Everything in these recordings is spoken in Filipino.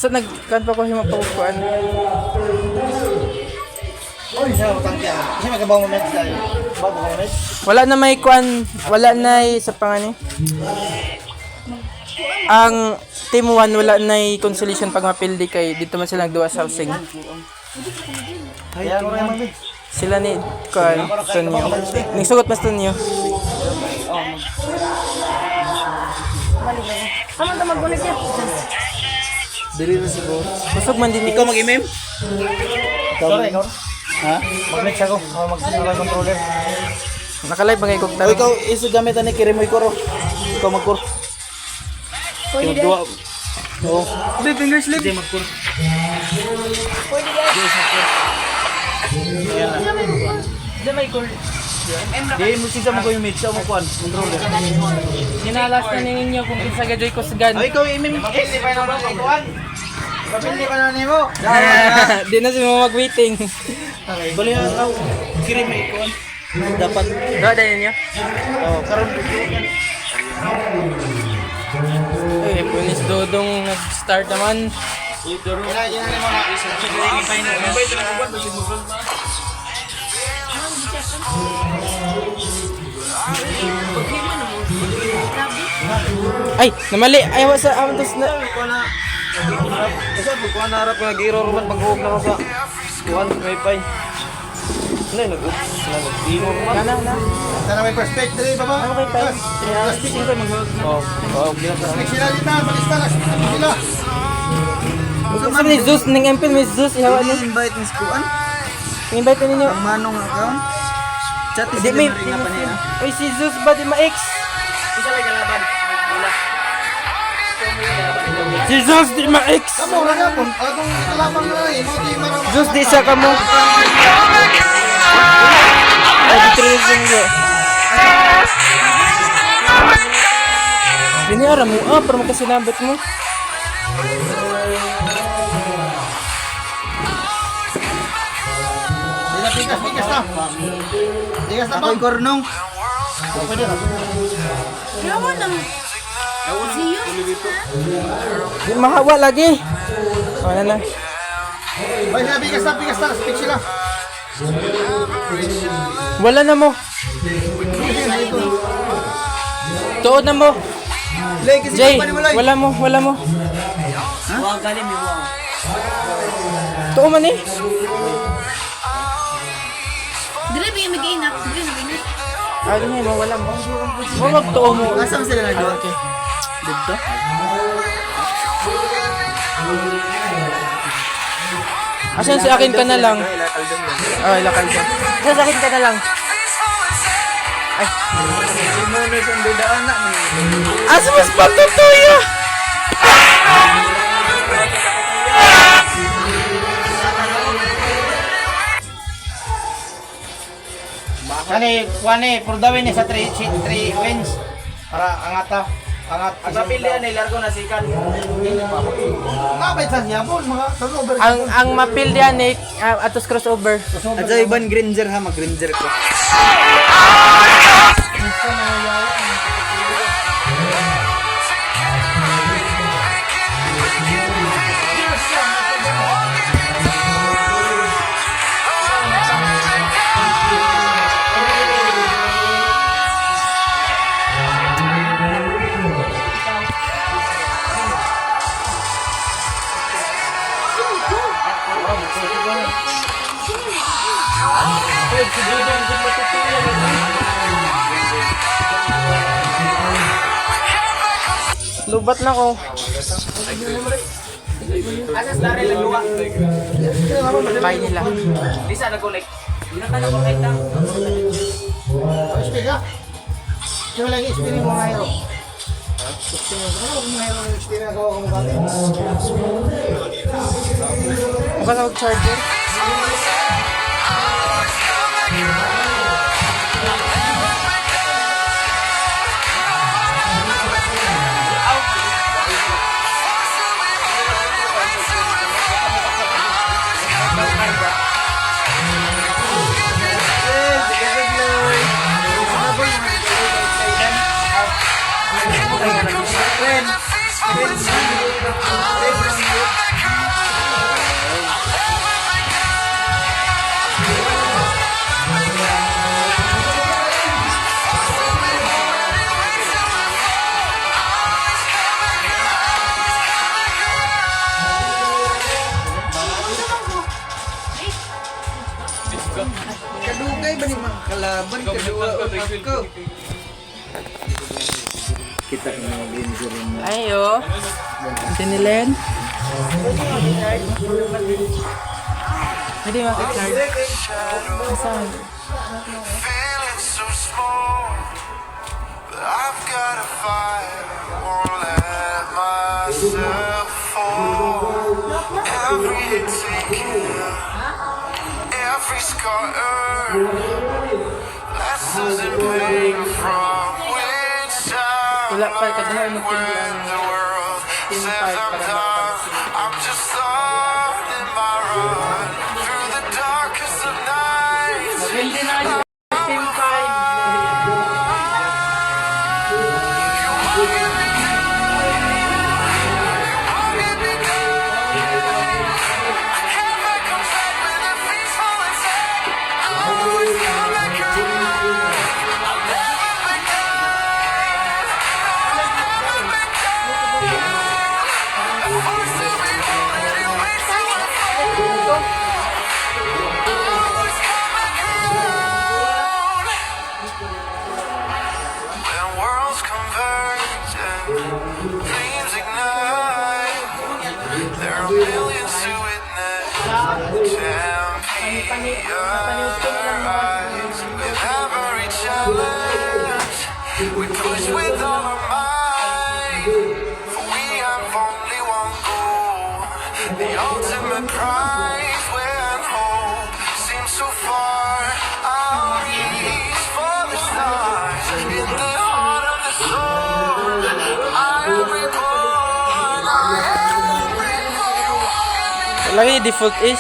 Sa nagkan pa ko himapaukuan. Oh, isa utang tiyan. Kasi magabaw mo med tayo. Babaw mo med. Wala na may kuan, wala na sa pangani. Ang team 1 wala na consolation pag mapildi kay dito man sila nagduwa sa housing. Kaya ko rin mag Sila ni kuan Tonyo. Nagsugot mas Tonyo. Ano ta magulit ya? Dili na siguro. Busog man din Ikaw mag-imim? Ikaw. Ha? Mag-mix ako. Mag-controller. Nakalive bagay kog O tayo. ikaw iso gamit ani kirimoy ko ro. Ikaw magkur. Pwede Yung din. dua. Oo. Be finger slip. Hindi magkur. Pwede din. Di may call. Di mo sisa mo ko yung mix mo kuan. Controller. Ginalas na ninyo kung kinsa gajoy ko sa gan. O ikaw imim. Hindi pa na ba kuan? Pabili pa na nimo. Di na si mo mag-waiting. Okay, bali ako. Kirimoy kuan. Dapat. Dada niyo. Oh, karon Eh, Punis Dodong nag-start naman. Yan mo na isa. Sige, final. Ay, namali. Ay, wa sa amtos na. Kasi pag harap ko nag-error man pag-huwag na ako sa kuhan, wifi. Ano yung nag-oops na nag-error man? Na. Sana may perspective ba ba? Okay, tayo. Plastic ko mag-hold. Oo, ginagawa. Sila dito, balista na sila. Gusto ni Zeus, ning empil ni Zeus. Ihawa ni. invite ni Skuan? Invite na ninyo. Ang manong account? Chat is Di may. na pa niya. Uy, si Zeus ba di ma-ex? Isa may kalaban. Wala. Si Zeus di ma-ex. Kamu na nga po. Atong kalabang na rin. Mo di man. Zeus di isa ka mo. Ay, di treasing ko. Biniyara mo, para magkasinabot mo. Pikas na. Pikas na ba? Ako'y kornong. Yawan lang. Siyos. Di mahawa lagi. Wala na. Ay, sila pikas na. Speak sila. Wala na mo. Tuod na mo. Jay, wala mo. Huwag galim yung huwag. Tuo man eh. Dili ba yung mag-inak? Dili na ganyan. Ano nga mo, wala mo. Huwag tuo mo. Asam sila nagawa? Okay. Dito? Asan si akin ka na lang? Ay, lakal dyan. Asan sa akin ka na lang? Ay. Simones ang bidaan na. Asa mas patutuya? Kani, purdawin ni sa 3 wins. Para angata. Angat. Ang napilihan ni Largo na sikan. Kapit sa siya po. Mga turnover. Ang mapildihan ni atos crossover. At sa ibang Granger ha, mag-Granger ko. Lubat na ko. Asas lari lang luwa. Kaya nila. Lisa nag-collect. Hindi na ka na-collect lang. Speak ha. Sino lang experience mo ngayon? Ano ngayon ang experience ko kung bakit? Mukha sa mag-charger. Kalaban ka dua ko. Kita ko mga danger mo. Ayo. Tinilen. Hindi makikard. Saan? Feeling so small, but I've got a fire. Won't let myself fall. Every hit taken, every scar earned. Lessons in pain from which Wala pa I kadahan mo when the world Team says five I'm para done. I'm just starting my run through the darkest of nights. Hindi na kayo. Team 5. When worlds converge and flames ignite, there are millions to witness. Champions rise with every challenge. We push with all our might, for we have only one goal, the ultimate prize. When hope seems so far, I'll reach for the stars. In the heart of the storm, I am reborn. Lagi default is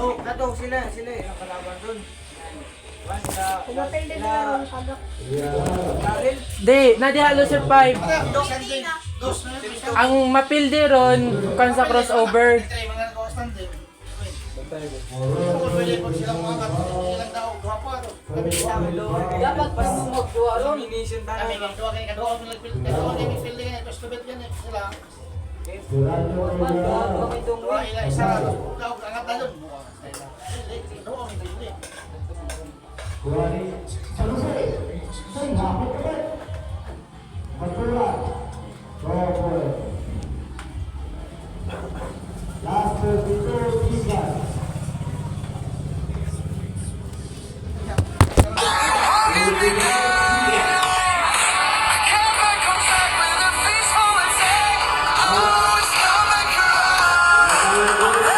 Oh, katong sila eh, ang kalaban doon. Pagpapel din na pagak. di, nadihalo sa 5. Ang mapilde ron kan sa crossover. Dapat pas mo magduwa ron, inisin tayo.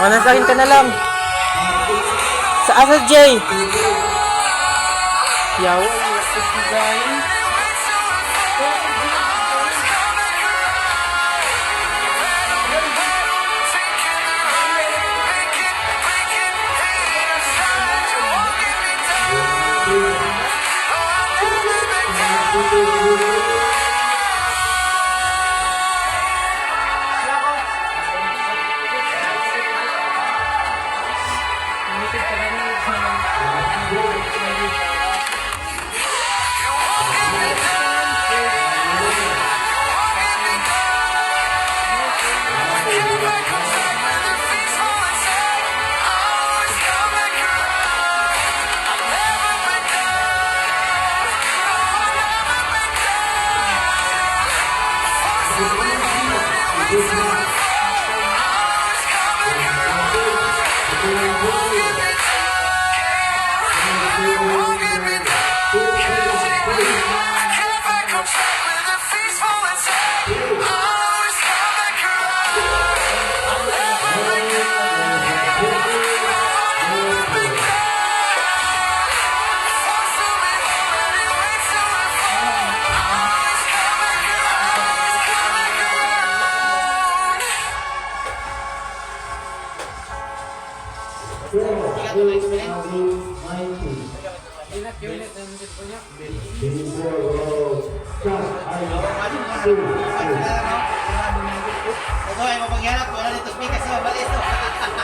O, nasa akin ka na lang. Sa asa J. Yawa.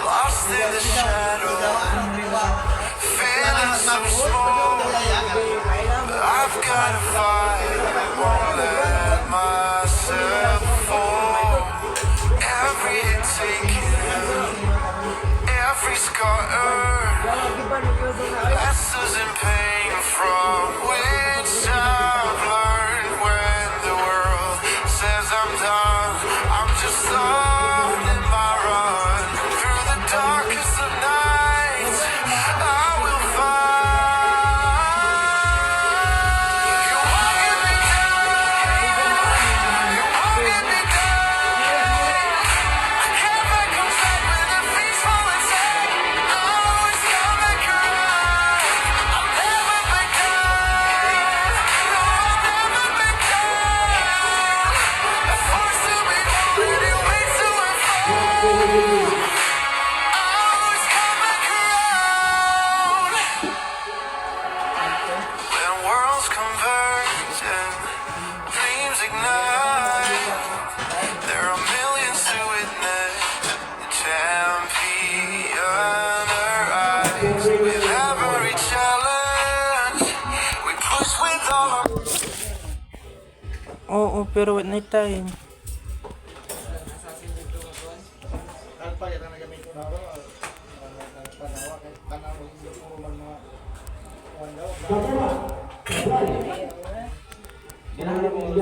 Lost in the shadow, feeling so small, but I've got to fight, won't let myself fall. Every hit taken, Oo, pero at night time. Alpha yan ang nagamit ko na ako. Panawa, kahit panawa, hindi ko man mga kuwan daw. Ginahanap mo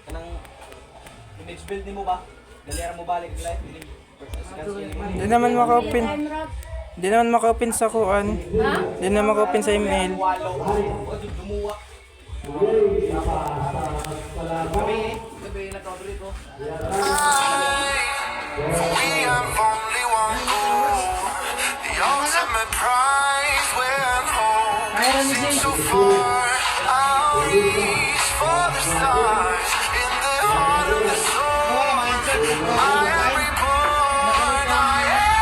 kanang image build mo ba? Galera mo balik life. Di naman maka-open. Di naman maka-open sa kuan. Di naman maka-open sa email. We have only one goal, the ultimate prize when home seems so far out east for the stars in the heart of the soul. I am reborn, I am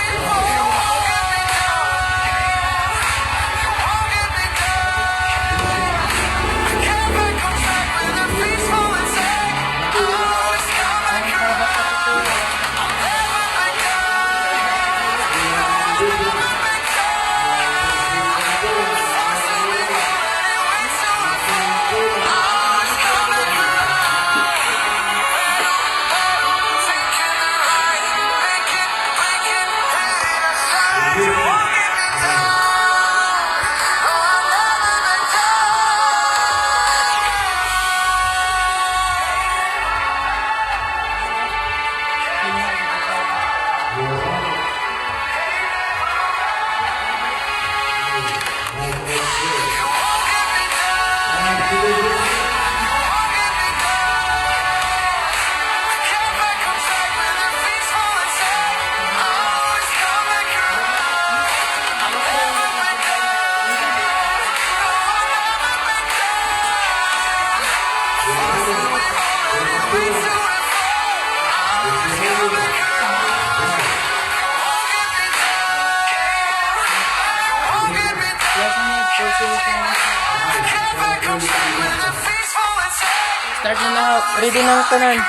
reborn. You won't get me down, you won't get me down. I can't make a back with a peaceful and say, oh, it's coming around. Start na na. Ready na ang tanan.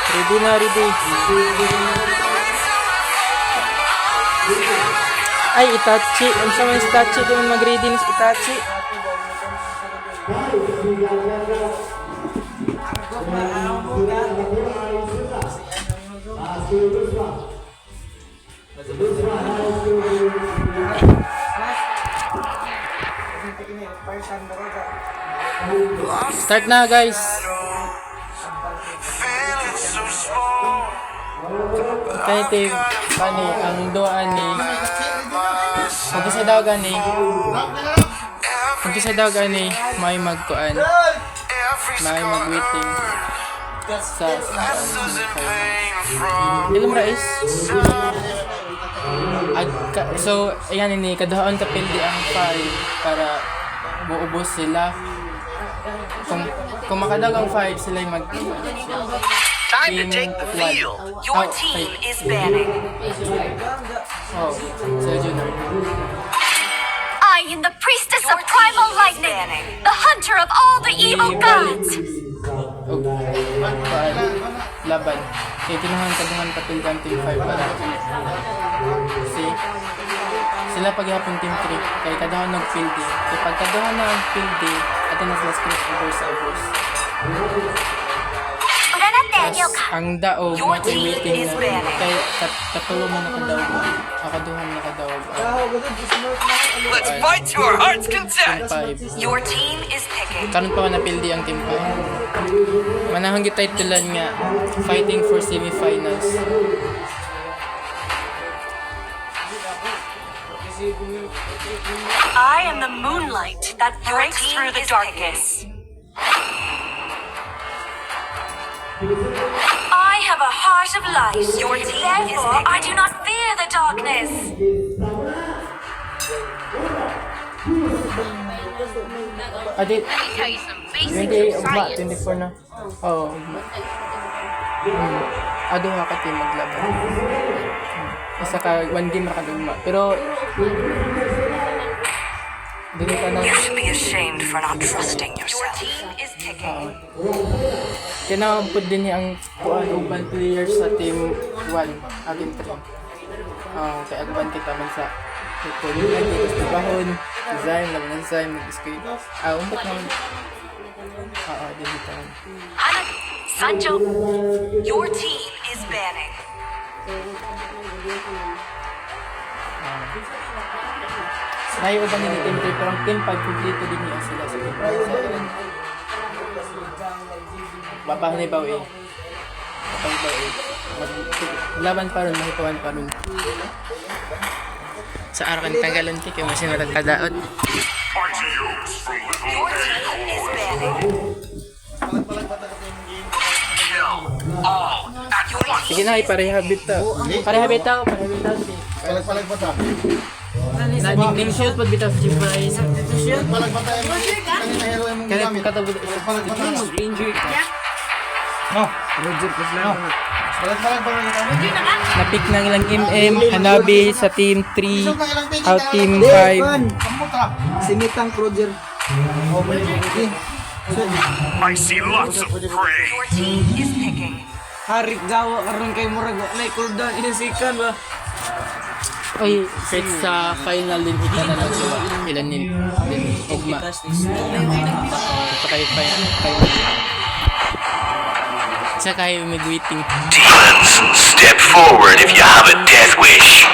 Ready na, ready. Ay, Itachi. Ang sa mga Itachi, di man mag-ready na si Itachi. Start na, guys. Feeling so small. Kanitig, kani, ang doan ni. Kung isa daw gani, kung isa daw gani, may magkuan, may mag-waiting sa Ilang rais? So, ayan ini, kadahaon kapildi ang file para buubos sila. Kung makadag ang 5, sila yung mag... Time to take the field. Your team is banning. Oh, so Junior. I am the priestess of primal lightning, the hunter of all the evil gods. Oh, laban. Kaya tinahan kadahan kapildi ang team 5 para. See? Sila paghihapon team 3, kaya kadahan nag-fieldi. Kapag kadahan na ang fieldi, atin na sila scratch overs. Ang dao, mag-waiting na. Kaya katulong na nakadaog. Akaduhan nakadaog. Let's fight to our heart's Team content. 5. Your team is picking. Karon pa napildi ang team 5. Manahang gititulan nga, fighting for semifinals. I am the moonlight that breaks through the darkness. I have a heart of light. Your team is Therefore, I picking. do not fear the darkness. Adi, Let me tell you some basic 24 na. Oo, ugma. Aduha ka team maglaban. Isa ka, 1 game makadugma. Pero, dili ka na. You should be ashamed for not trusting Your yourself. team is picking. Kinakampod din niya ang uban players sa team 1, team 3. Kay agban kita man sa recording lagi, tapos nabahon, design, laban na design, mag-escape. Umbot naman. Din dito. Sancho, your team is banning. Nayo ba nila team 3, pero ang team 5 kumplito din niya sila sa team 5. Babah na ibaw eh. Laban pa rin, mahipawan pa rin. Sa araw kan tanggalan kayo, mas natagkadaot. Your team is banning. Sige na, iparehabit ta. Parehabit ta. Palag pa ta. Naging shoot pag bitaw sa G-Prize. Palag pa ta. Kanina hero yung mong Kaya gamit. katabot. Palag pa ta. Injury ka. Palag pa kita. Napik ng ilang MM, Hanabi sa team 3, out team 5. Kamuta. Simitang Roger. I see lots of prey. Your team is picking. Harik gawa karon kay murag wa nay cooldown inasikan ba. Oy, set sa final din kita na lang sila. Ilan din ugma. Sa kayo final. Sa kayo mag-waiting. Demons, step forward if you have a death wish.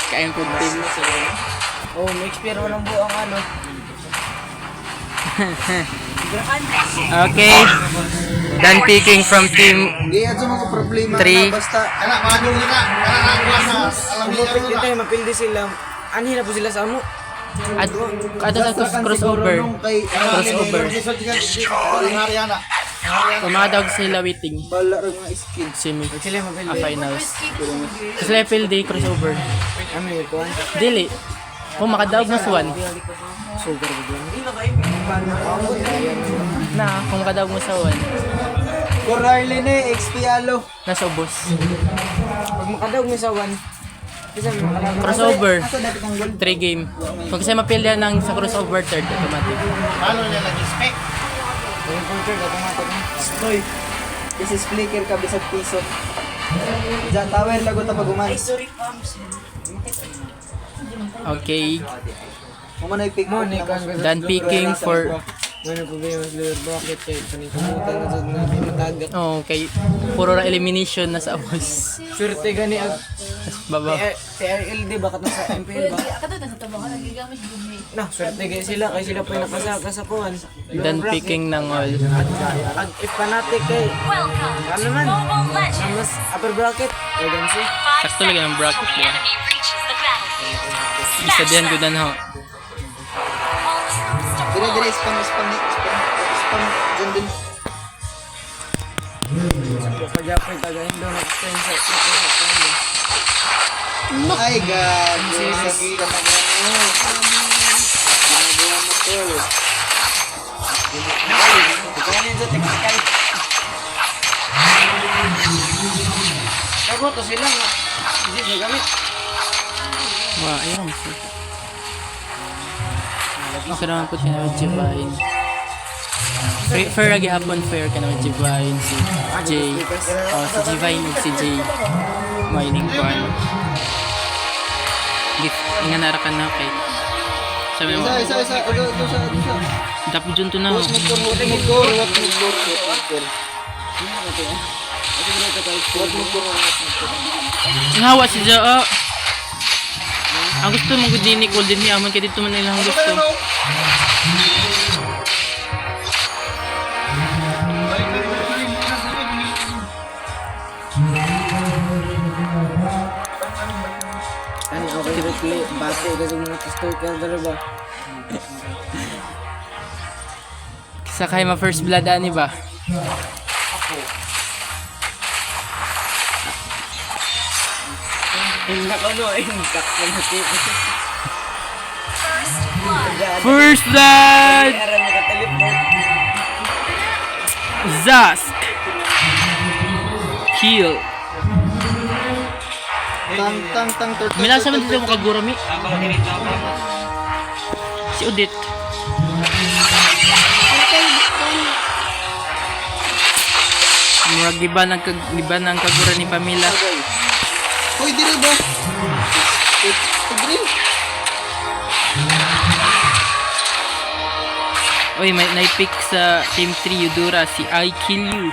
Kayang kong team. Oh, may expire walang buang ano. Okay. Done picking from team Di ato mga problema 3. basta Kana magong kita. Kana na alam niyo di tayo mapildi sila. Ani na po sila sa amo. Ato sa crossover. Kay Crossover. Mariana. Pumadog sila waiting. bala ra mga skin. Semi. Sila mapildi. Finals. Kasi level day crossover. Ano yun ko? Dili. Kung makadaog na suwan. Sugar biglang. Na, kung makadaog mo sa suwan. Corrarle na XP alo. Nasa ubos. Pag makadaog mo sa 1. Kasi makadaog. Crossover. 3 game. Kung kasi mapilya ng sa crossover third automatic. Paano niya nag-expect? Yung puncher automatic. Stoy. Kasi splicker ka bisag piso. Diyan tower lagot ta pag umay. Okay. Mo na pick mo ni kan. Done picking for Ano problema sa lower bracket kay kanimutan na sa natin matagat. okay. Puro ra elimination na sa ubos. Swerte gani ag Baba. TRLD bakat na sa MPL ba? Kato na sa tabangan, nagigamit gumi. Na, swerte gani sila kay sila pa nakasaka sa kuan. Done picking ng all. Ag if fanatic kay Welcome ano to man? Mobile Legends. Mas upper bracket. Ay gansi. 5 Sakto lagi ng bracket the niya. enemy reaches the battlefield. Isa diyan ko na ho. Dire spam dyan din. Kaya pa tagahin daw na extension. Ay god. Sige ka magano. Ginagawa mo tol. Ikaw na yung technical. Ako to sila nga. Hindi siya gamit. Wow, ayun mo siya. Isa naman po siya na Jivain. Fair lagi hapon, fair ka naman Jivain si Jay. Si Jivain o si Jay. Mining ko ano. Nga narakan na kay. Sabi naman, Isa. dapat dyan to na ho. Nahawa si Jao. Ang gusto mong good ni Nicole din ni Amon kaya dito man nilang gusto. Ano okay directly bate kasi mga stalker dala ba? Sa kay ma first blood ani ba? Inak ano inak na tipo. First blood! Aran naka-teleport. Zask! Kill. Tang Mila sa man dito mo kagurami. Si Udit. Murag giban ang kagura ni Pamela. Uy, dili ba? Dili. Uy, may naipick sa Team 3 Udura si I Kill You.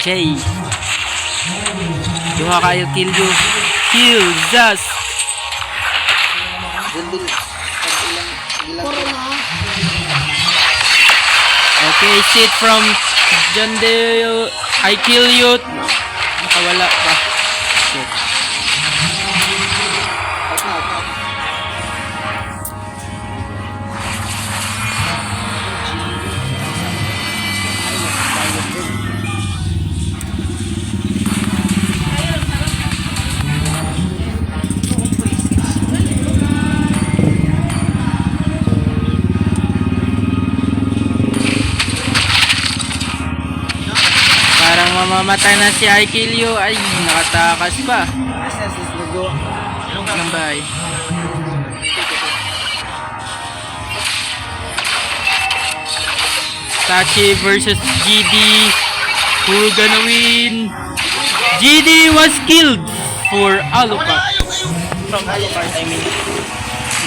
Jay. Duha kayo kill you. Kill just. Dili. Okay, sit from John Dale. I Kill You. Nakawala pa. Okay. Parang mamamatay na si I Kill You. Ay, nakatakas pa. Nambay. Tachi versus GD. Who gonna win? GD was killed for Alucard. From Alucard, I mean.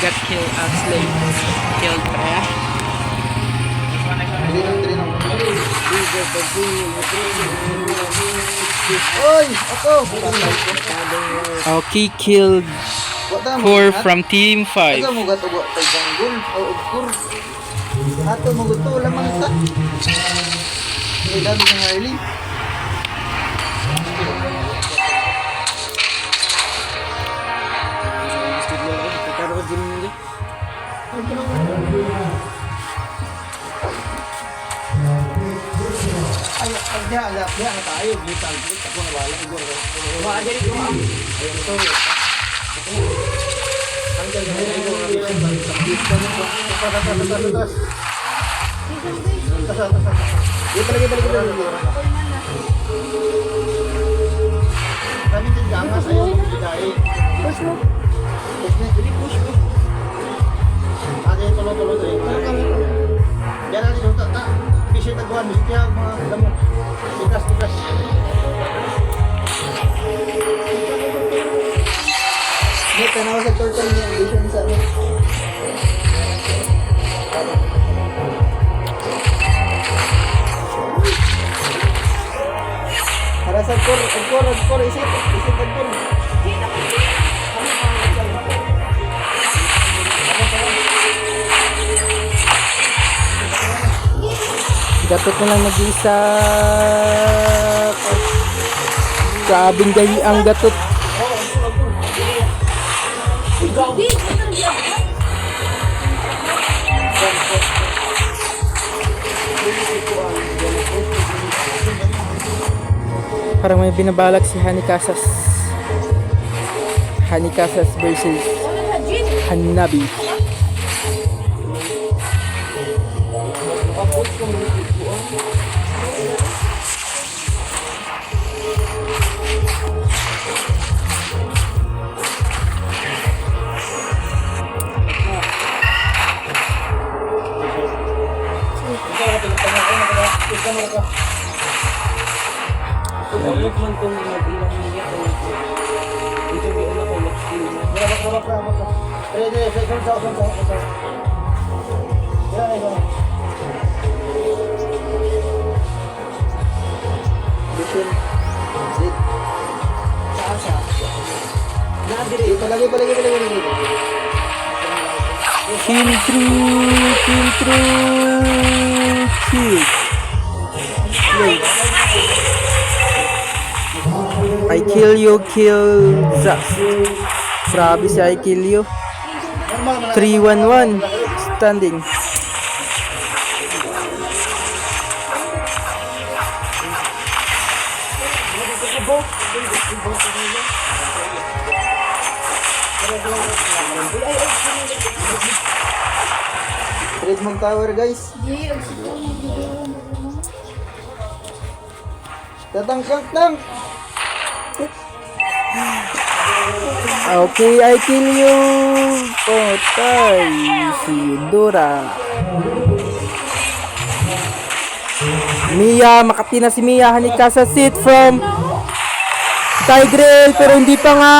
Got killed, Axley. Killed pa. Oy, ako. Okay, killed 4 from Team 5. Aga mo gatugo kay Janggol o ukur. Ato mo gusto lamang ta. Ay dami ng Harley. Dia na tayo, brutal. Ako na wala siguro. Wa diri ko. Ayun to. Ang ganda ng ito. Kami din gamas ayaw magbigay. Push mo. Push mo. Ate tulo-tulo diri. Diyan natin yung tata. Bisa taguan, bisa kaya mga damo. Tugas. May tanaw sa turtle niya, vision sa ano. Para sa kor, isit ang kor. Dapat na lang nag-iisa. Grabing gahi ang gatot. Parang may binabalak si Honey Casas. Honey Casas versus Hanabi. Kill through. I kill you, kill Zas. Grabe si I kill you. 3-1-1 standing. Redmond Tower guys. Tatang. Okay, I kill you. Potay si Dora. Mia, makapti na si Mia. Hanika sa sit from Tigreal, pero hindi pa nga.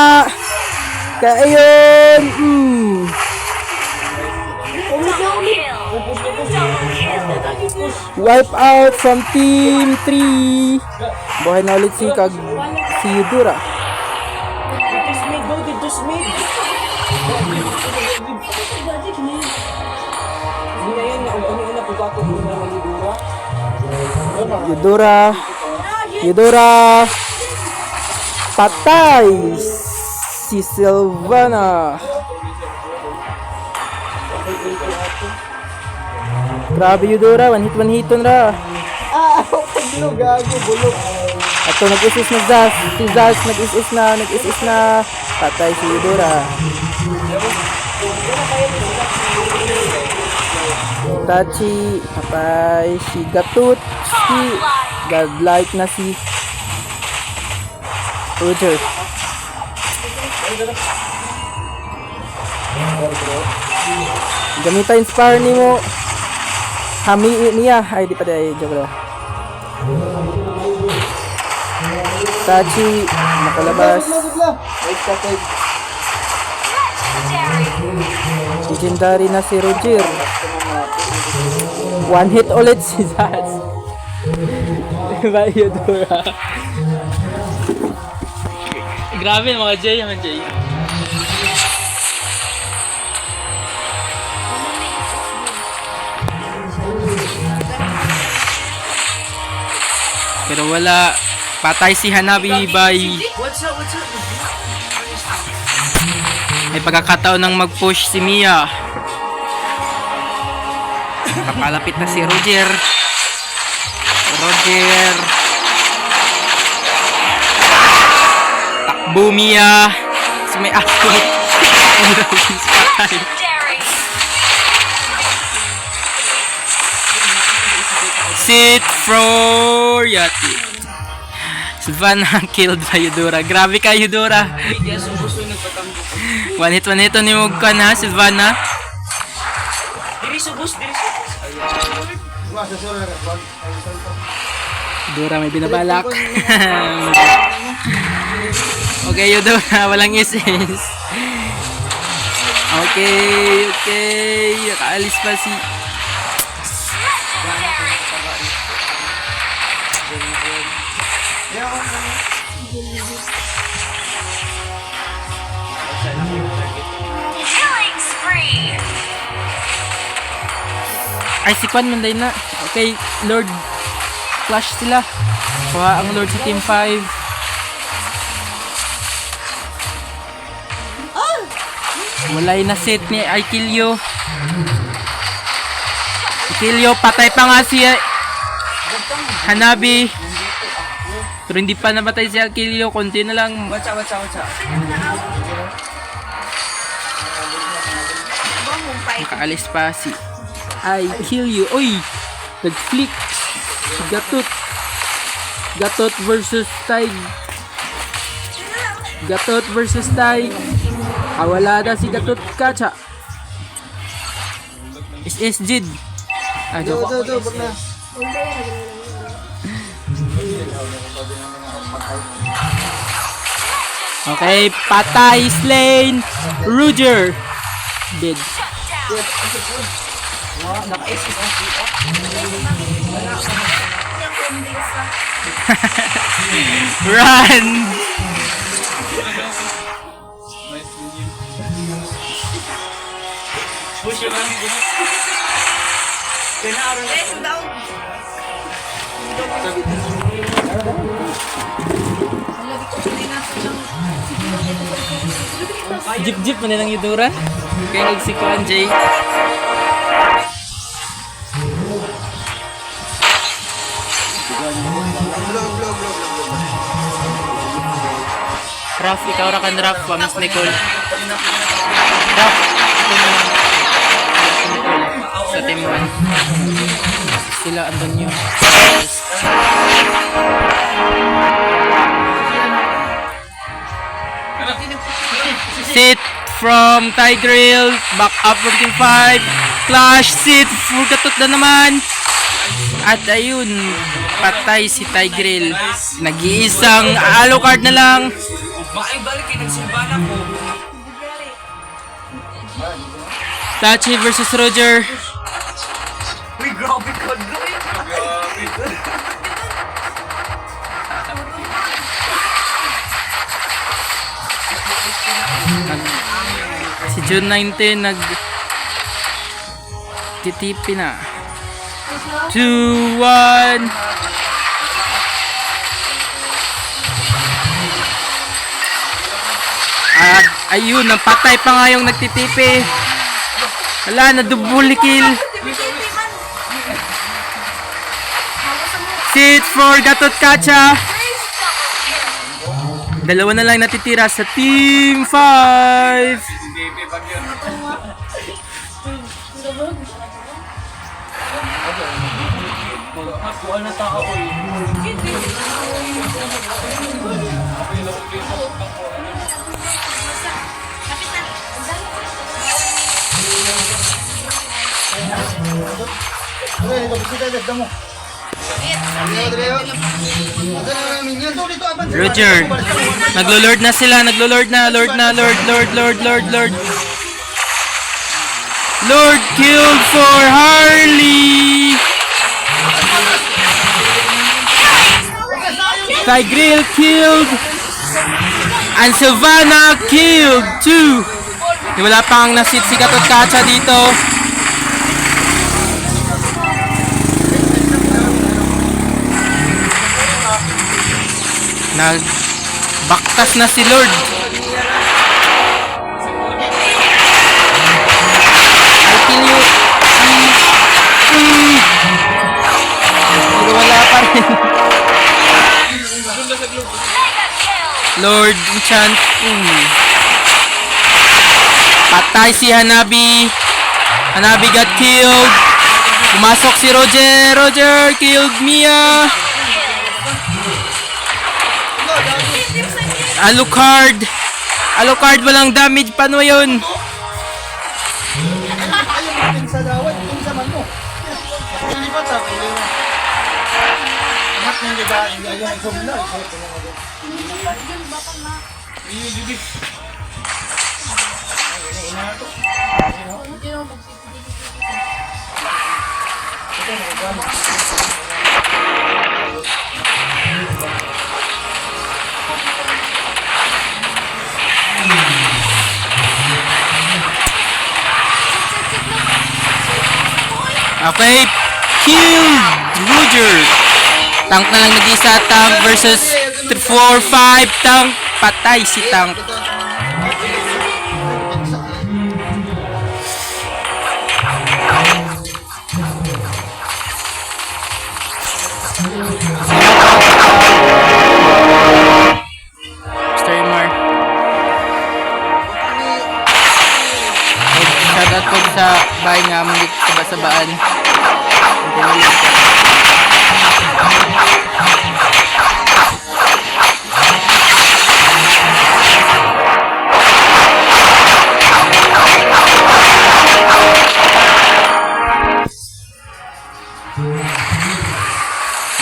Kaya ayun. Wipe out from team 3. Buhay na ulit si Yudura. Yudura. Patay si Sylvana. Grabe Yudora, one hiton ra. Gago, bulok. Ato nag-isis na Zaz. Si Zaz nag-isis na. Patay si Yudora. Tachi, patay si Gatutski. Godlike na si Roger. Gamita inspire ni mo. Hami niya. Ay, di pa dahil. Joke lang. Tachi, nakalabas. Legendary na si Roger. One hit ulit si Zaz. Diba Yudora? Grabe mga Jay, mga Jay. Pero wala. Patay si Hanabi by... May pagkakataon ng mag-push si Mia. Papalapit na si Roger. Takbo Mia. So may akot. Sit for Yati. Sylvana killed by Yudora. Grabe ka Yudora. One hit ni Mugkan ha, Sylvana. Yudora may binabalak. Okay Yudora, walang is-is. Okay. Nakaalis pa si... Killing spree. Ay, si Kwan manday na. Okay, Lord. Clash sila. Kuha ang Lord sa Team 5. Walay na set ni Aikilyo. Aikilyo, patay pa nga si Hanabi. Pero hindi pa nabatay si Aikilyo. Konti na lang. Watcha. Nakaalis pa si Aikilyo. Uy! Nag-flick. Si Gatot versus Tig. Wala na si Gatot Kacha. Is Jid. Joke. Bak na. Okay, patay Slain. Roger. Dead. Run. Jeep mo nilang Yudora. Kaya nagsikuan Jay. Raf, ikaw ra kan Raf, Miss Nicole. Raf, sa team 1. Sila andun nyo. Sit from Tigreal, back up from team 5. Clash, sit, Gatot na naman. At ayun, patay si Tigreal. Nag-iisang Alucard na lang. Balik kayo nagsimbahan ko. Tachi versus Roger. Uy, grabe ka doon. Si June 19 nag titipi na. 2, 1. At ayun, napatay pa nga yung nagtitipi. Wala na, double kill. Sit for Gatot Kacha. Dalawa na lang natitira sa Team 5. Roger, naglo-lord na sila, naglo-lord na, Lord killed for Harley. Tigreal killed. And Sylvana killed too. Wala pang nasit si Gatot Kacha dito. Nagbaktas na si Lord. I kill you. Wala pa rin. Lord enchant. Patay si Hanabi. Hanabi got killed. Pumasok si Roger. Roger killed Mia. Alucard. Alucard walang damage. Paano yun? Ayun, sa dawat, yung sa man mo. Nilipat ako. Anak ng iba, yung sumla. Okay, kill Roger. Tank na lang nag-isa. Tank versus 4, 5. Tank. Patay si Tank. Streamer. Shoutout po sa bahay nga muli sabaan.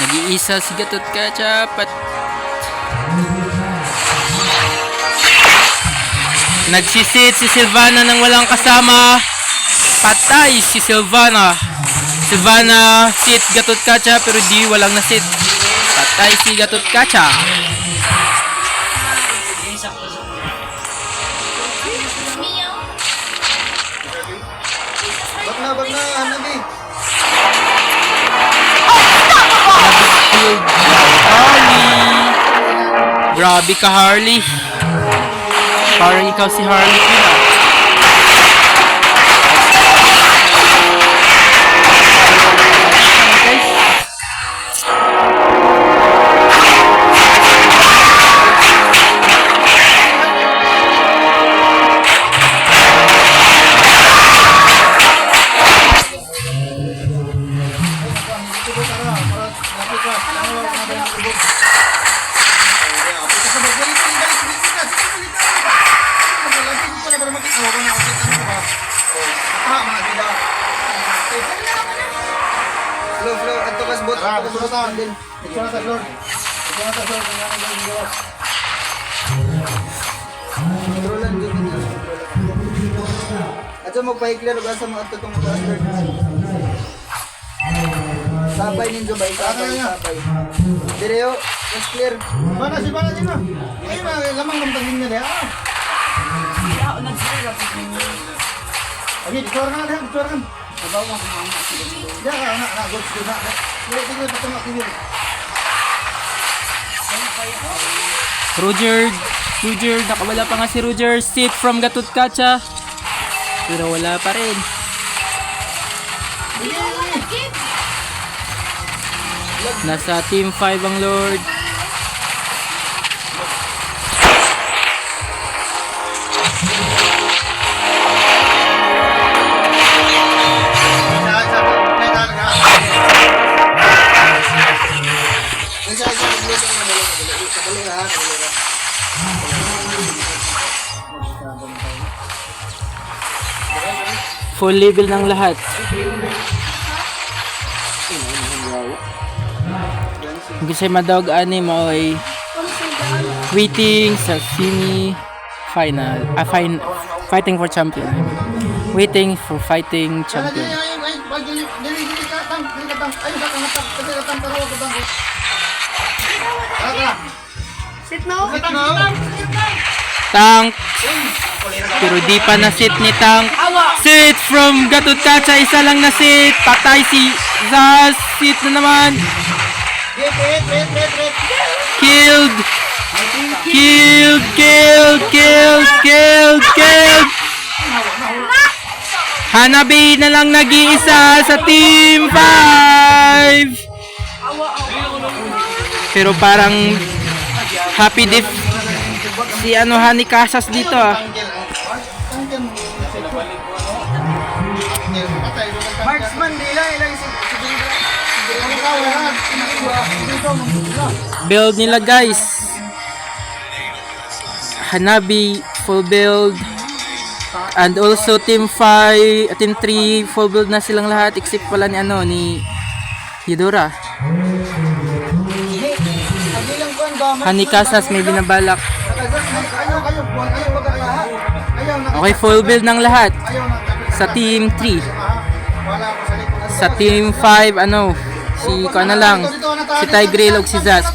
Nag-iisa si Gatot Kacha. Nagsisit si Sylvana nang walang kasama. Patay si Sylvana. Sylvana sit Gatot Kacha pero di walang nasit. Patay si Gatot Kacha. Bak na, Hanabi. Harley. Grabe ka, Harley. Parang ikaw si Harley Quinn. Flow, adto kas bot, adto kas sulatan din. Sulatan Lord. Sulatan Lord ang nangyayon gawas. Kontrolan din din. At so magpa-clear ug asa mga tutong Lord. Sabay ninyo ba? Sabay. Direo, just clear. Bana si Bana din na. Ayun na, lamang namtangin niya diha. Lagi, disuara kan diha, disuara kan. Sabaw mo kumama sila. Ya, na, good school na. Tingnan patungak tingin. Roger, nakawala pa nga si Roger. Sit from Gatut Kacha. Pero wala pa rin. Nasa team 5 ang Lord. Full level ng lahat. Kasi madog ani mo ay waiting sa semi final. Fighting for champion. Waiting for fighting champion. Tank. Pero di pa na sit ni Tank. Sit from Gatut Kacha. Isa lang na sit. Patay si Zaz. Sit na naman. Killed. Hanabi na lang nag-iisa sa team 5. Pero parang happy diff si Hani Casas dito ah. Marksman nila ilang Build nila guys. Hanabi full build. And also team 5, team 3 full build na silang lahat except pala ni Eudora. Hani Casas may binabalak. Okay, full build ng lahat. Sa team 3. Sa team 5 si na lang. Si Tigreal ug si Zaz.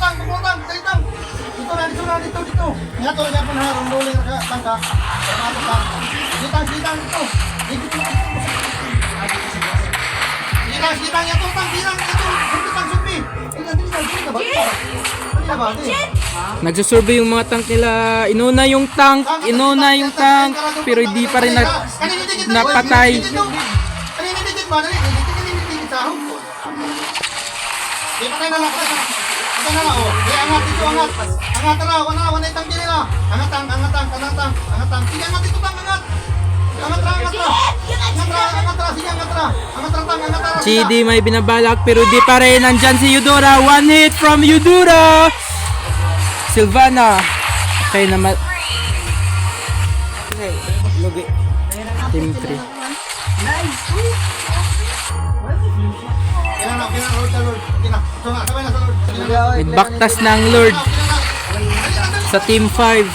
Nagsusurvey yung mga tank nila. Inuna yung tank. Pero hindi pa rin napatay. GD may binabalak pero di pa rin. Nandyan si Eudora. One hit from Eudora. Silvana. Okay naman. Team 3. Nagbaktas ng Lord sa team 5.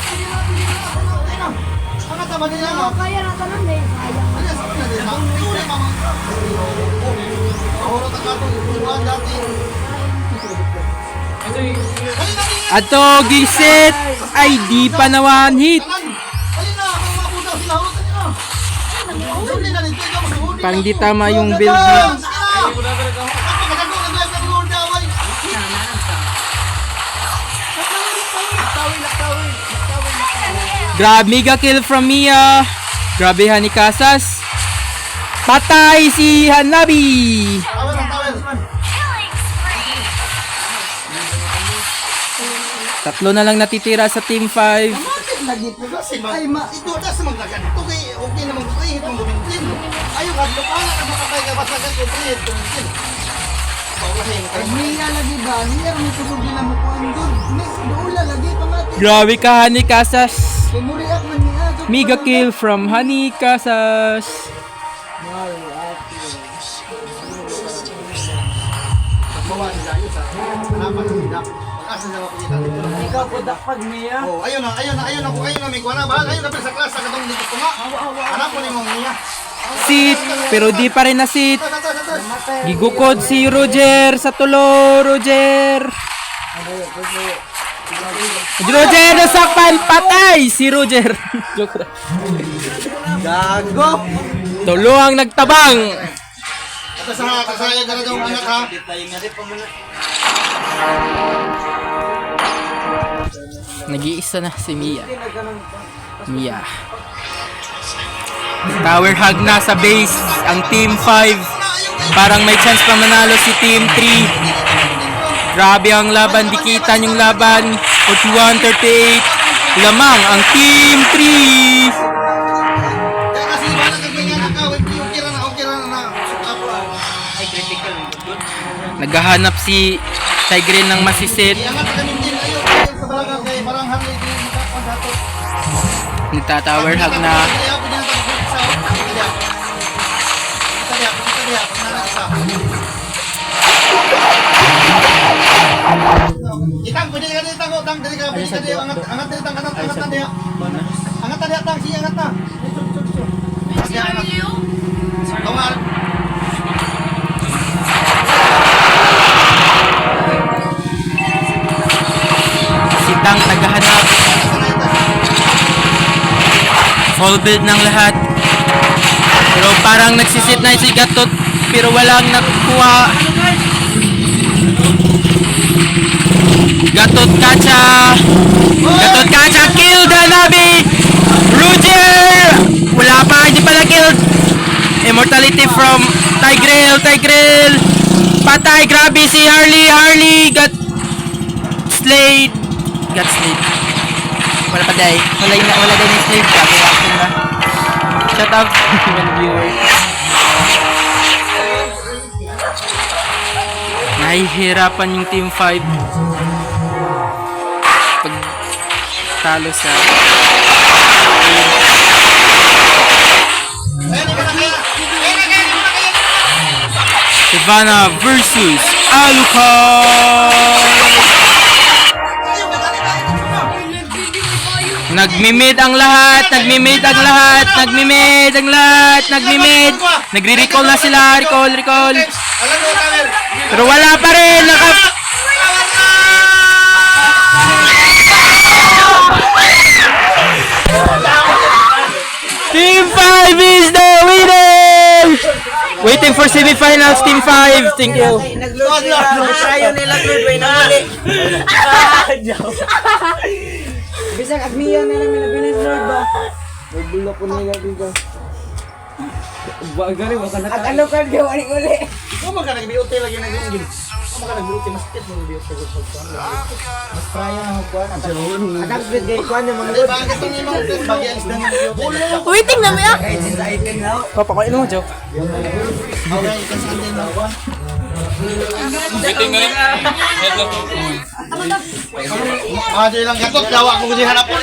Ato giset ay di pa na one hit. Pang di tama yung build niya. Grab mega kill from Mia. Grabe Hani Casas. Patay si Hanabi. Tatlo na lang natitira sa team 5. Ay ma, ito na sa mga ganito kay okay naman ko hit mong gumintin. Ayo ka lokal ka makapay ka basta ka ko hit gumintin. Niya lagi ba? Niya mo tubog nila mo kuan good. Doula lagi pamati. Grabe ka Hani Casas. Muriak man niya. Mega kill from Hani Casas. Bawa nila yun sa Oh, ayun na, may kuha na. Bahal, ayun na, sa class, sa katong dito ko nga. Anak ko ni mong niya. Sit, pero di pa rin na sit. Tatas. Gigukod si Roger sa tulo, Roger. Roger nasakpan, patay si Roger. Joke lang. Gago! Tulo ang nagtabang. Kasaya ka na daw anak ha. Nag-iisa na si Mia. Tower hug na sa base ang Team 5. Parang may chance pa manalo si Team 3. Grabe ang laban, dikitan yung laban. 41-38. Lamang ang Team 3. Kaya kasi wala ka ganyan na okay ra na. Naghahanap si Tigre ng masisit. Iangat ka kami din ayo sa balagang kay parang hangin din makapag dato. Nagta-tower hug na. Itang pwede ka dito tang dali ka pwede ka dito angat dito tang angat diha. Angat diha tang siya angat ta. Siya angat. Tawar. Si Tang naghahanap. Full build ng lahat. Pero parang nagsisit na si Gatot pero walang nakukuha. Gatot Kacha! Gatot Kacha! Kill the Nabi! Roger! Wala pa, hindi pa na-kill. Immortality from Tigrel! Patay! Grabe si Harley! Got slayed! Wala pa day. Wala day ni slave. Grabe action na. Shut up, mga viewers. Nahihirapan yung Team 5 pag talo sa Savannah versus Alucard. Nagmi-mid ang lahat. Nagre-recall na sila. Recall. Pero wala pa rin. Team 5 is the winner! Waiting for semifinals, Team 5. Thank you. Bisag agmiya na namin na binilord ba? Nagbulok ko nila dito. Bagari mo kana. At ano ka gawa ni uli? Kung ka nag-BOT lagi na ganyan. Kung ka nag-BOT mas kit mo BOT ko mas praya na ko kuan. Adak gid gay kuan ng mga Ay bakit tong imong bagi alis na ng BOT? Waiting na mo ya. Papakain mo, Joe. Okay, ikan sa atin na kuan. Di lang gatot dawa ko di hanapon.